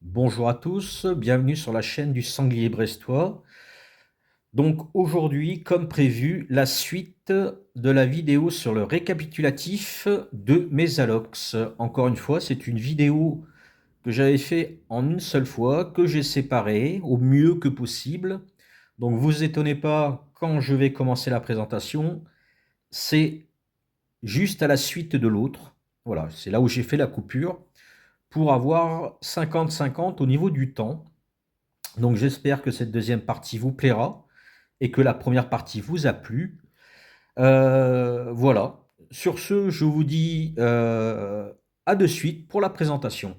Bonjour à tous, bienvenue sur la chaîne du Sanglier Brestois. Donc aujourd'hui, comme prévu, la suite de la vidéo sur le récapitulatif de mes allocs. Encore une fois, c'est une vidéo que j'avais fait en une seule fois, que j'ai séparée au mieux que possible. Donc vous étonnez pas quand je vais commencer la présentation, c'est juste à la suite de l'autre. Voilà, c'est là où j'ai fait la coupure pour avoir 50-50 au niveau du temps. Donc j'espère que cette deuxième partie vous plaira et que la première partie vous a plu. Voilà. Sur ce, je vous dis à de suite pour la présentation.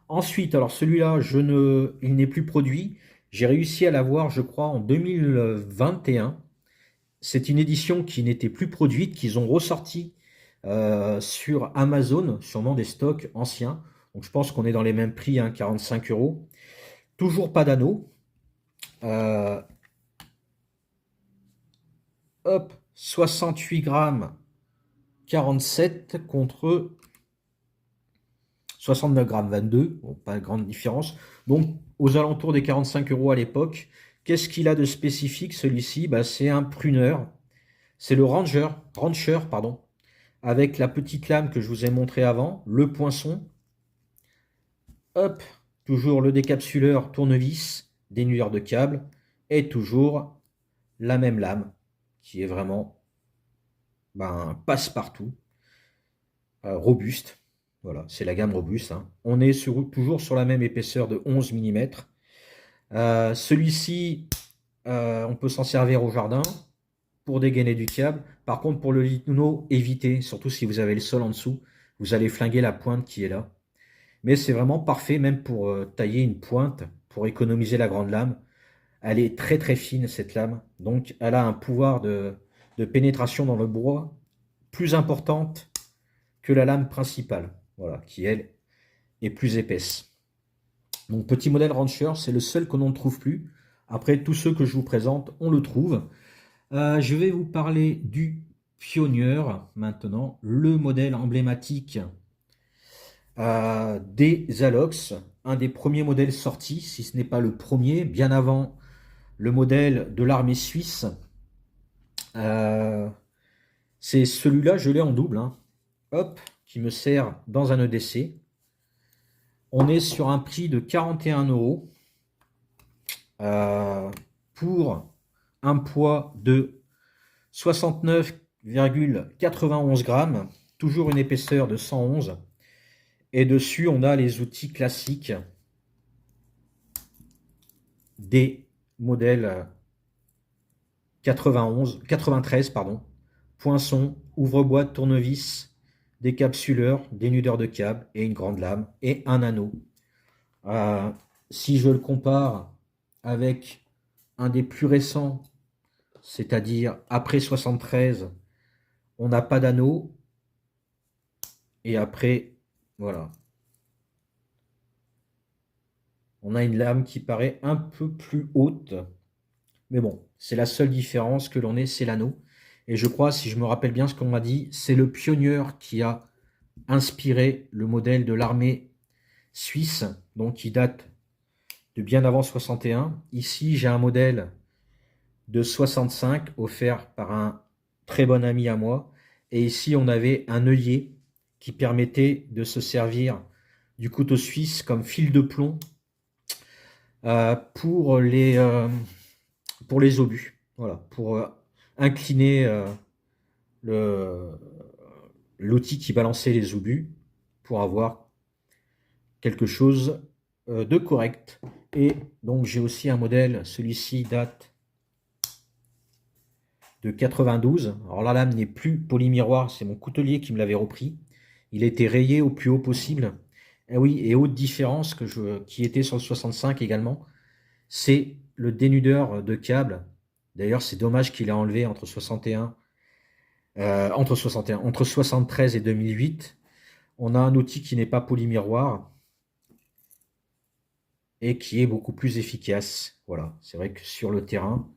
Ensuite, alors celui-là, il n'est plus produit. J'ai réussi à l'avoir, je crois, en 2021. C'est une édition qui n'était plus produite, qu'ils ont ressorti sur Amazon, sûrement des stocks anciens. Donc je pense qu'on est dans les mêmes prix, hein, 45 euros. Toujours pas d'anneau. Euh, Hop, 68 grammes, 47 contre 69 grammes, 22. Bon, pas de grande différence. Donc, aux alentours des 45 euros à l'époque. Qu'est-ce qu'il a de spécifique, celui-ci? Bah, c'est un pruneur. C'est le Rancher, pardon, avec la petite lame que je vous ai montré avant, le poinçon. Hop, toujours le décapsuleur tournevis, dénoueur de câble, et toujours la même lame, qui est vraiment passe-partout. Robuste. Voilà, c'est la gamme robuste, hein. On est toujours sur la même épaisseur de 11 mm. Celui-ci, on peut s'en servir au jardin pour dégainer du câble. Par contre, pour le lino, évitez, surtout si vous avez le sol en dessous, vous allez flinguer la pointe qui est là. Mais c'est vraiment parfait, même pour tailler une pointe, pour économiser la grande lame. Elle est très très fine, cette lame. Donc, elle a un pouvoir de pénétration dans le bois plus importante que la lame principale, voilà, qui elle est plus épaisse. Donc petit modèle Rancher, c'est le seul que l'on ne trouve plus. Après, tous ceux que je vous présente, on le trouve. Je vais vous parler du Pioneer maintenant, le modèle emblématique des Alox, un des premiers modèles sortis, si ce n'est pas le premier, bien avant le modèle de l'armée suisse. C'est celui-là, je l'ai en double, hein. Hop, qui me sert dans un EDC. On est sur un prix de 41 euros pour un poids de 69,91 grammes, toujours une épaisseur de 111. Et dessus, on a les outils classiques des modèles 93, pardon. Poinçon, ouvre-boîte, tournevis, décapsuleur, dénudeur de câble et une grande lame et un anneau. Si je le compare avec un des plus récents, c'est-à-dire après 73, on n'a pas d'anneau. Et après, voilà. On a une lame qui paraît un peu plus haute. Mais bon, c'est la seule différence que l'on ait, c'est l'anneau. Et je crois, si je me rappelle bien ce qu'on m'a dit, c'est le Pioneer qui a inspiré le modèle de l'armée suisse, donc qui date de bien avant 61. Ici, j'ai un modèle de 65 offert par un très bon ami à moi. Et ici, on avait un œillet qui permettait de se servir du couteau suisse comme fil de plomb pour les obus. Voilà, pour incliner l'outil qui balançait les obus pour avoir quelque chose de correct. Et donc j'ai aussi un modèle, celui-ci date de 92. Alors la lame n'est plus polymiroir, c'est mon coutelier qui me l'avait repris. Il a été rayé au plus haut possible. Et oui, et autre différence qui était sur le 65 également, c'est le dénudeur de câble. D'ailleurs, c'est dommage qu'il ait enlevé entre 73 et 2008. On a un outil qui n'est pas polymiroir. et qui est beaucoup plus efficace. Voilà, c'est vrai que sur le terrain,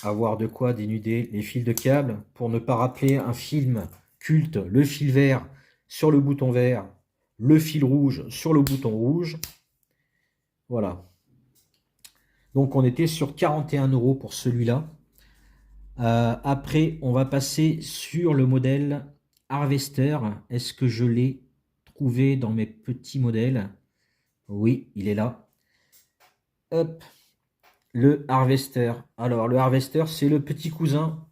avoir de quoi dénuder les fils de câble pour ne pas rappeler un film culte, le fil vert sur le bouton vert, le fil rouge sur le bouton rouge. Voilà. Donc on était sur 41 € pour celui-là. Après, on va passer sur le modèle Harvester. Est-ce que je l'ai trouvé dans mes petits modèles? Oui, il est là. Hop, le Harvester. Alors, le Harvester, c'est le petit cousin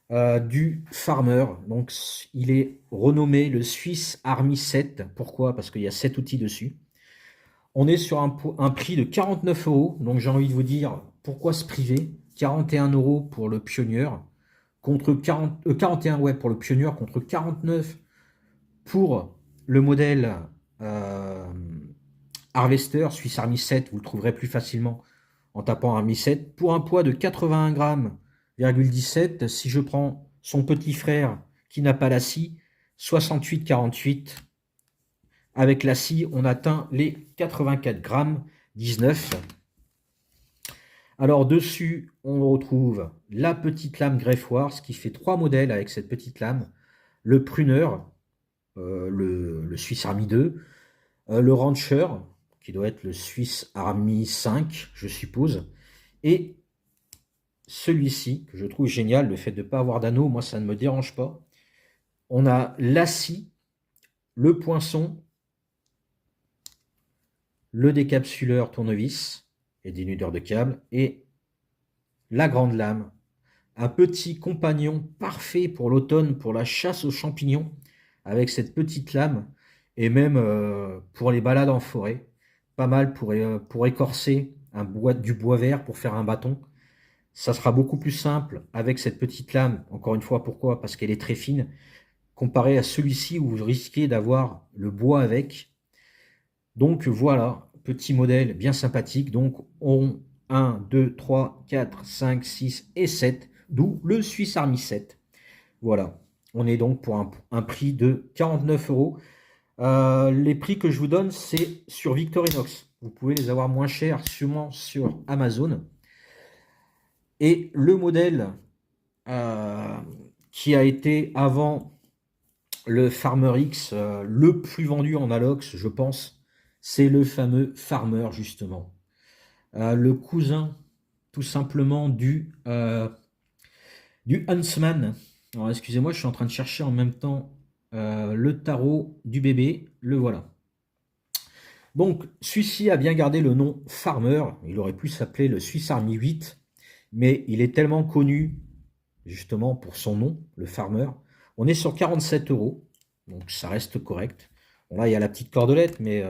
du Farmer. Donc, il est renommé le Swiss Army 7. Pourquoi? Parce qu'il y a 7 outils dessus. On est sur un prix de 49 €. Donc, j'ai envie de vous dire, pourquoi se priver? 41 € pour le Pioneer, contre 41 ouais, pour le Pioneer, contre 49 pour le modèle Harvester Swiss Army 7. Vous le trouverez plus facilement en tapant Army 7. Pour un poids de 81 grammes, 17. Si je prends son petit frère qui n'a pas la scie, 68,48. Avec la scie, on atteint les 84 grammes 19. Alors dessus, on retrouve la petite lame greffoir, ce qui fait 3 modèles avec cette petite lame. Le Pruner, le Swiss Army 2, le Rancher, qui doit être le Swiss Army 5, je suppose, et celui-ci, que je trouve génial, le fait de ne pas avoir d'anneau, moi ça ne me dérange pas. On a la scie, le poinçon, le décapsuleur tournevis et dénudeur de câble, et la grande lame. Un petit compagnon parfait pour l'automne, pour la chasse aux champignons, avec cette petite lame, et même pour les balades en forêt. Pas mal pour écorcer du bois vert pour faire un bâton. Ça sera beaucoup plus simple avec cette petite lame. Encore une fois, pourquoi? Parce qu'elle est très fine, comparé à celui-ci où vous risquez d'avoir le bois avec. Donc voilà, petit modèle bien sympathique. Donc on 1, 2, 3, 4, 5, 6 et 7, d'où le Swiss Army 7. Voilà, on est donc pour un prix de 49 €. Les prix que je vous donne, c'est sur Victorinox. Vous pouvez les avoir moins chers sûrement sur Amazon. Et le modèle qui a été avant le Farmer X, le plus vendu en Alox, je pense, c'est le fameux Farmer, justement. Le cousin, tout simplement, du Huntsman. Alors, excusez-moi, je suis en train de chercher en même temps le tarot du bébé. Le voilà. Donc, celui-ci a bien gardé le nom Farmer. Il aurait pu s'appeler le Swiss Army 8, mais il est tellement connu, justement, pour son nom, le Farmer. On est sur 47 €, donc ça reste correct. Bon, là, il y a la petite cordelette, mais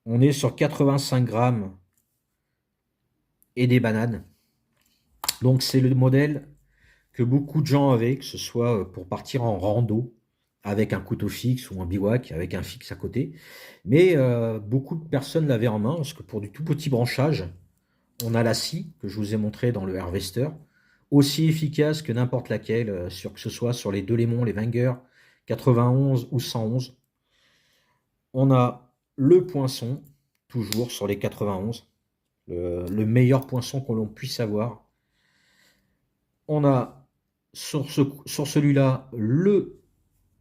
on est sur 85 grammes et des bananes. Donc, c'est le modèle que beaucoup de gens avaient, que ce soit pour partir en rando, avec un couteau fixe ou un bivouac avec un fixe à côté. Mais beaucoup de personnes l'avaient en main, parce que pour du tout petit branchage, on a la scie, que je vous ai montré dans le Harvester, aussi efficace que n'importe laquelle, que ce soit sur les Delémont, les Wenger, 91 ou 111. On a le poinçon, toujours sur les 91, le meilleur poinçon que l'on puisse avoir. On a sur celui-là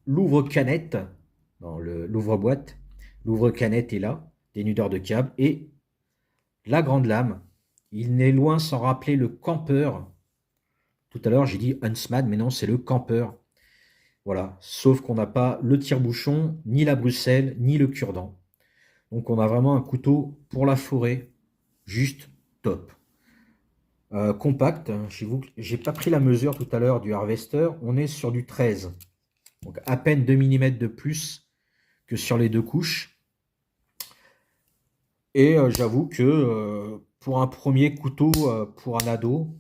l'ouvre-canette, l'ouvre-boîte. L'ouvre-canette est là, dénudeur de câble, et la grande lame. Il n'est loin sans rappeler le campeur. Tout à l'heure, j'ai dit Huntsman, mais non, c'est le campeur. Voilà, sauf qu'on n'a pas le tire-bouchon, ni la Bruxelles, ni le cure-dent. Donc on a vraiment un couteau pour la forêt, juste top. Compact, j'ai pas pris la mesure tout à l'heure du Harvester, on est sur du 13. Donc à peine 2 mm de plus que sur les deux couches. Et j'avoue que pour un premier couteau pour un ado,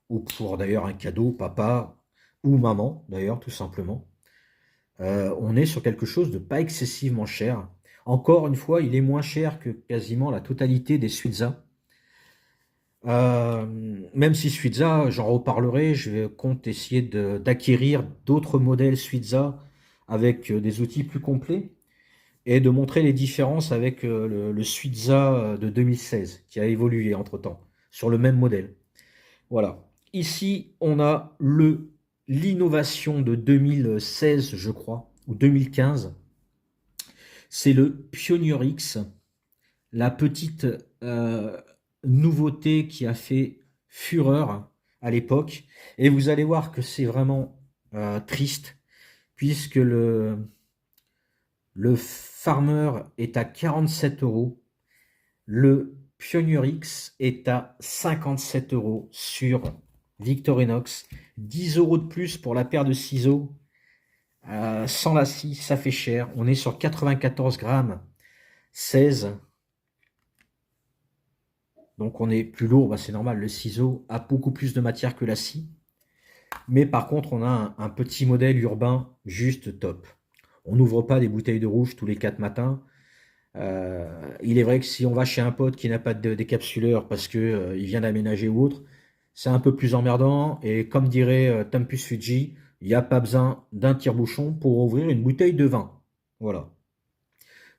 ou pour d'ailleurs un cadeau, papa ou maman d'ailleurs tout simplement, on est sur quelque chose de pas excessivement cher. Encore une fois, il est moins cher que quasiment la totalité des Suiza. Même si Suiza, j'en reparlerai, je compte essayer d'acquérir d'autres modèles Suiza avec des outils plus complets. et de montrer les différences avec le Suiza de 2016 qui a évolué entre-temps sur le même modèle. Voilà. Ici, on a l'innovation de 2016, je crois, ou 2015. C'est le Pioneer X, la petite euh, nouveauté qui a fait fureur à l'époque. Et vous allez voir que c'est vraiment triste, puisque le Farmer est à 47 euros, le Pioneer X est à 57 euros sur Victorinox, 10 euros de plus pour la paire de ciseaux. Sans la scie, ça fait cher. On est sur 94 grammes, 16. Donc on est plus lourd, bah c'est normal. Le ciseau a beaucoup plus de matière que la scie. Mais par contre, on a un petit modèle urbain juste top. On n'ouvre pas des bouteilles de rouge tous les 4 matins. Il est vrai que si on va chez un pote qui n'a pas de décapsuleur parce que il vient d'aménager ou autre, c'est un peu plus emmerdant. Et comme dirait Tempus Fugit, il n'y a pas besoin d'un tire-bouchon pour ouvrir une bouteille de vin. Voilà.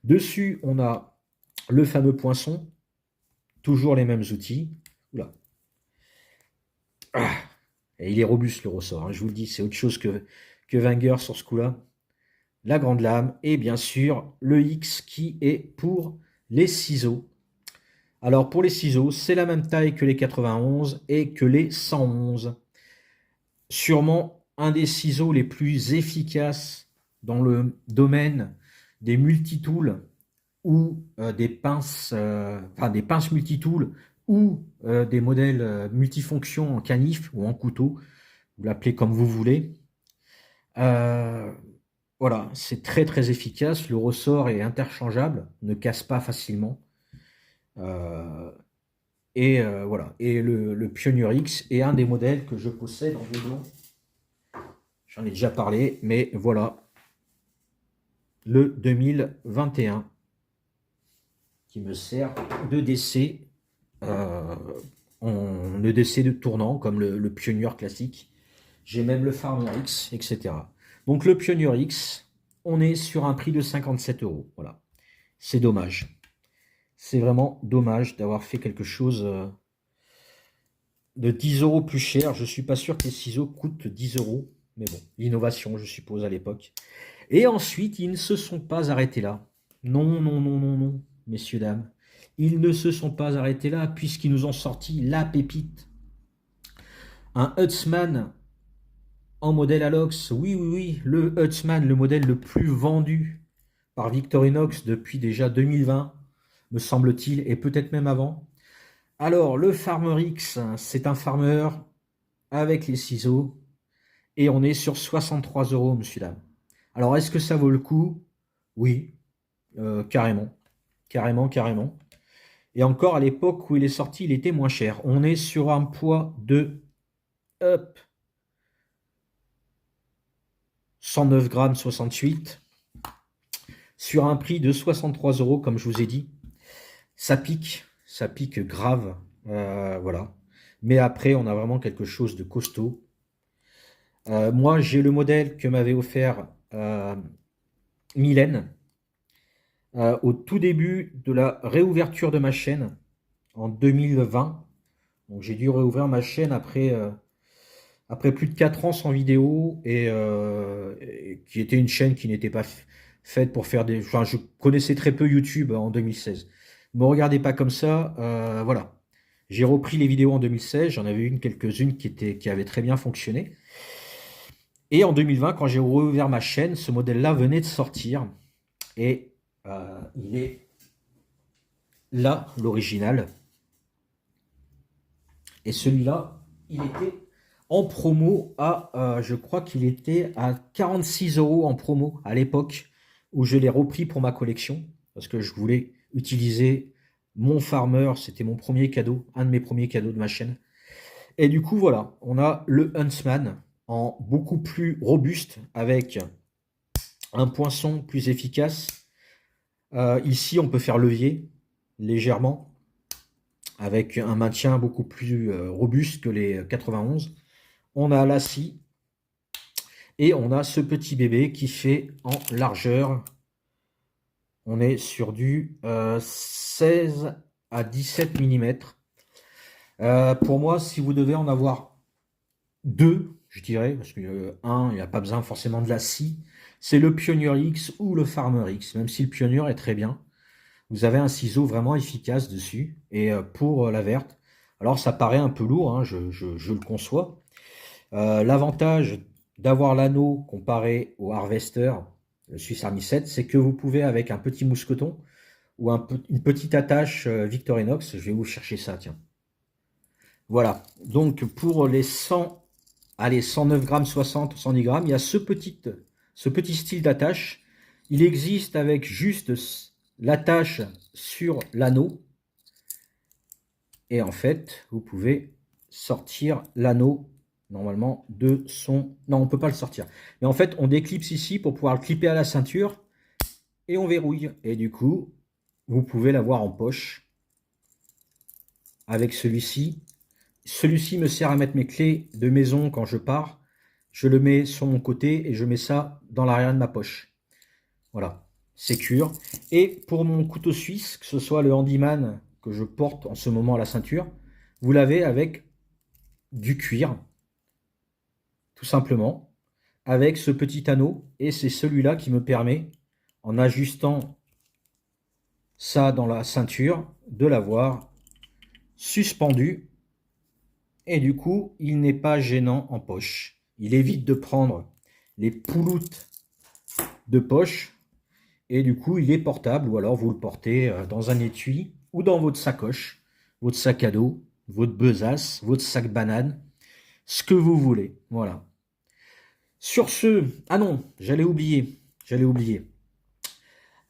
Dessus, on a le fameux poinçon, toujours les mêmes outils. Oula. Ah, et il est robuste le ressort, hein, je vous le dis, c'est autre chose que Wenger sur ce coup-là. La grande lame et bien sûr le X qui est pour les ciseaux. Alors pour les ciseaux, c'est la même taille que les 91 et que les 111. Sûrement un des ciseaux les plus efficaces dans le domaine des multitools ou des pinces multitools ou des modèles multifonctions en canif ou en couteau, vous l'appelez comme vous voulez. Euh, voilà, c'est très très efficace. Le ressort est interchangeable, ne casse pas facilement. Euh, voilà. Et le Pioneer X est un des modèles que je possède en doublon. J'en ai déjà parlé, mais voilà. Le 2021 qui me sert de DC euh, en EDC de tournant, comme le Pioneer classique. J'ai même le Farmer X, etc. Donc le Pioneer X, on est sur un prix de 57 euros. Voilà. C'est dommage. C'est vraiment dommage d'avoir fait quelque chose de 10 euros plus cher. Je ne suis pas sûr que les ciseaux coûtent 10 euros. Mais bon, l'innovation, je suppose, à l'époque. Et ensuite, ils ne se sont pas arrêtés là. Non, non, non, non, non, messieurs, dames. Ils ne se sont pas arrêtés là, puisqu'ils nous ont sorti la pépite. Un Huntsman en modèle Alox. Oui, oui, oui, le Huntsman, le modèle le plus vendu par Victorinox depuis déjà 2020, me semble-t-il, et peut-être même avant. Alors, le Farmer X, c'est un farmer avec les ciseaux, et on est sur 63 euros, monsieur, dame. Alors, est-ce que ça vaut le coup? Oui, carrément. Carrément, carrément. Et encore, à l'époque où il est sorti, il était moins cher. On est sur un poids de up, 109 grammes 68, sur un prix de 63 euros, comme je vous ai dit. Ça pique grave. Voilà. Mais après, on a vraiment quelque chose de costaud. Moi, j'ai le modèle que m'avait offert Mylène au tout début de la réouverture de ma chaîne en 2020. Donc, j'ai dû réouvrir ma chaîne après plus de 4 ans sans vidéo et qui était une chaîne qui n'était pas faite pour faire des... Enfin, je connaissais très peu YouTube en 2016. Ne me regardez pas comme ça. Voilà. J'ai repris les vidéos en 2016. J'en avais quelques-unes qui avaient très bien fonctionné. Et en 2020, quand j'ai rouvert ma chaîne, ce modèle-là venait de sortir. Et il est là, l'original. Et celui-là, il était en promo je crois qu'il était à 46 euros en promo à l'époque où je l'ai repris pour ma collection parce que je voulais utiliser mon farmer, c'était mon premier cadeau, un de mes premiers cadeaux de ma chaîne. Et du coup, voilà, on a le Huntsman en beaucoup plus robuste avec un poinçon plus efficace. Ici, on peut faire levier légèrement avec un maintien beaucoup plus robuste que les 91. On a la scie et on a ce petit bébé qui fait en largeur On est sur du 16 à 17 mm. Pour moi, si vous devez en avoir deux, je dirais, parce que un, il n'y a pas besoin forcément de la scie, c'est le Pioneer X ou le Farmer X, même si le Pioneer est très bien. Vous avez un ciseau vraiment efficace dessus. Et pour la verte, alors ça paraît un peu lourd, hein, je le conçois. L'avantage d'avoir l'anneau comparé au Harvester, le Swiss Army 7, c'est que vous pouvez, avec un petit mousqueton ou une petite attache Victorinox, je vais vous chercher ça, tiens. Voilà, donc pour les 100, allez, 109 grammes, 60, 110 grammes, il y a ce petit style d'attache. Il existe avec juste l'attache sur l'anneau. Et en fait, vous pouvez sortir l'anneau normalement de son... Non, on ne peut pas le sortir. Mais en fait, on déclipse ici pour pouvoir le clipper à la ceinture et on verrouille. Et du coup, vous pouvez l'avoir en poche avec celui-ci. Celui-ci me sert à mettre mes clés de maison quand je pars. Je le mets sur mon côté et je mets ça dans l'arrière de ma poche. Voilà, sécure. Et pour mon couteau suisse, que ce soit le handyman que je porte en ce moment à la ceinture, vous l'avez avec du cuir, tout simplement, avec ce petit anneau. Et c'est celui-là qui me permet, en ajustant ça dans la ceinture, de l'avoir suspendu. Et du coup, il n'est pas gênant en poche. Il évite de prendre les pouloutes de poche. Et du coup, il est portable. Ou alors, vous le portez dans un étui ou dans votre sacoche, votre sac à dos, votre besace, votre sac banane, ce que vous voulez. Voilà. Sur ce, ah non, j'allais oublier.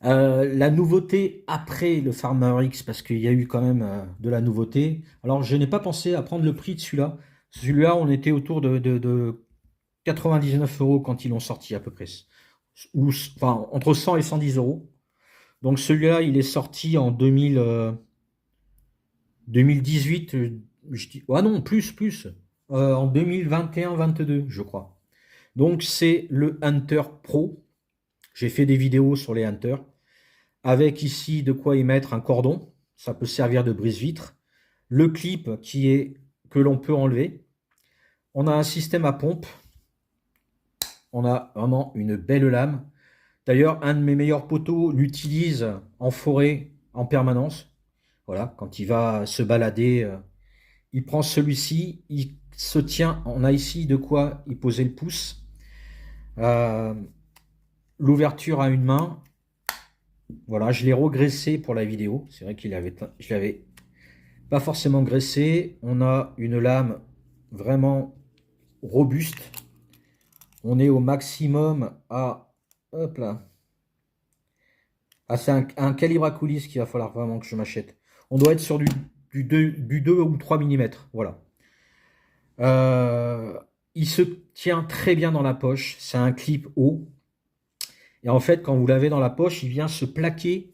La nouveauté après le Farmer X, parce qu'il y a eu quand même de la nouveauté. Alors, je n'ai pas pensé à prendre le prix de celui-là. Celui-là, on était autour de 99 euros quand ils l'ont sorti à peu près. Ou, enfin, entre 100 et 110 euros. Donc celui-là, il est sorti en 2018. Je dis, ah non, plus. En 2021-22, je crois. Donc c'est le Hunter Pro. J'ai fait des vidéos sur les Hunters. Avec ici de quoi y mettre un cordon. Ça peut servir de brise-vitre. Le clip que l'on peut enlever. On a un système à pompe. On a vraiment une belle lame. D'ailleurs, un de mes meilleurs poteaux l'utilise en forêt en permanence. Voilà, quand il va se balader, il prend celui-ci, il se tient. On a ici de quoi y poser le pouce. Euh, L'ouverture à une main. Voilà, je l'ai regraissé pour la vidéo. C'est vrai je l'avais pas forcément graissé. On a une lame vraiment robuste. On est au maximum à, hop là. Ah, c'est un calibre à coulisses qu'il va falloir vraiment que je m'achète. On doit être sur du 2 ou 3 mm. Voilà. Euh, il se tient très bien dans la poche. C'est un clip haut. Et en fait, quand vous l'avez dans la poche, il vient se plaquer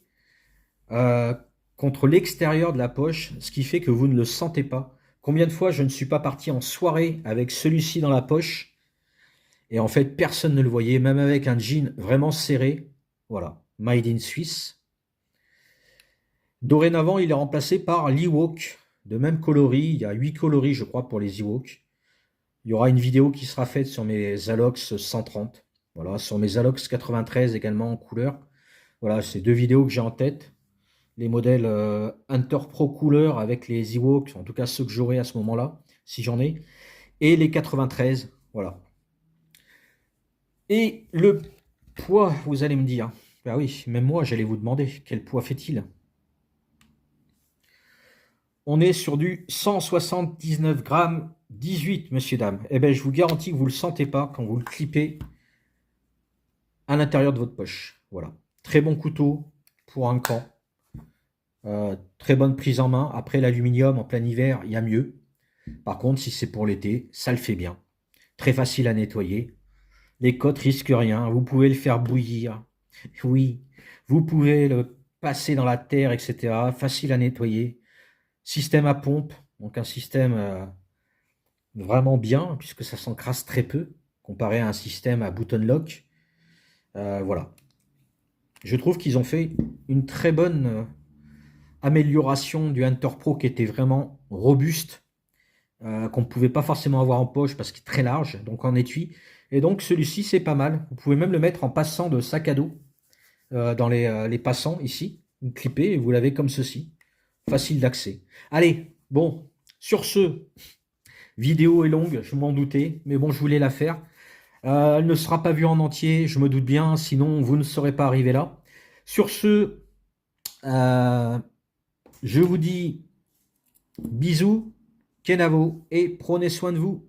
euh, contre l'extérieur de la poche, ce qui fait que vous ne le sentez pas. Combien de fois je ne suis pas parti en soirée avec celui-ci dans la poche et en fait, personne ne le voyait, même avec un jean vraiment serré. Voilà, Made in Suisse. Dorénavant, il est remplacé par l'Ewok, de même coloris. Il y a 8 coloris, je crois, pour les Ewoks. Il y aura une vidéo qui sera faite sur mes Alox 130. Voilà, sur mes Alox 93 également en couleur. Voilà, c'est deux vidéos que j'ai en tête. Les modèles Hunter Pro couleur avec les Ewoks, en tout cas ceux que j'aurai à ce moment-là, si j'en ai. Et les 93, voilà. Et le poids, vous allez me dire. Bah oui, même moi, j'allais vous demander, quel poids fait-il? On est sur du 179 grammes 18, messieurs, dames. Eh bien, je vous garantis que vous ne le sentez pas quand vous le clippez à l'intérieur de votre poche. Voilà. Très bon couteau pour un camp. Très bonne prise en main. Après, l'aluminium en plein hiver, il y a mieux. Par contre, si c'est pour l'été, ça le fait bien. Très facile à nettoyer. Les côtes risquent rien. Vous pouvez le faire bouillir. Oui, vous pouvez le passer dans la terre, etc. Facile à nettoyer. Système à pompe. Donc un système vraiment bien, puisque ça s'encrasse très peu, comparé à un système à button lock. Voilà. Je trouve qu'ils ont fait une très bonne amélioration du Hunter Pro qui était vraiment robuste, qu'on ne pouvait pas forcément avoir en poche parce qu'il est très large, donc en étui. Et donc celui-ci, c'est pas mal. Vous pouvez même le mettre en passant de sac à dos dans les passants ici. Vous clippez et vous l'avez comme ceci. Facile d'accès. Allez, bon, sur ce, vidéo est longue, je m'en doutais, mais bon, je voulais la faire. Elle ne sera pas vue en entier, je me doute bien, sinon vous ne serez pas arrivé là. Sur ce, euh, je vous dis bisous, Kenavo, et prenez soin de vous.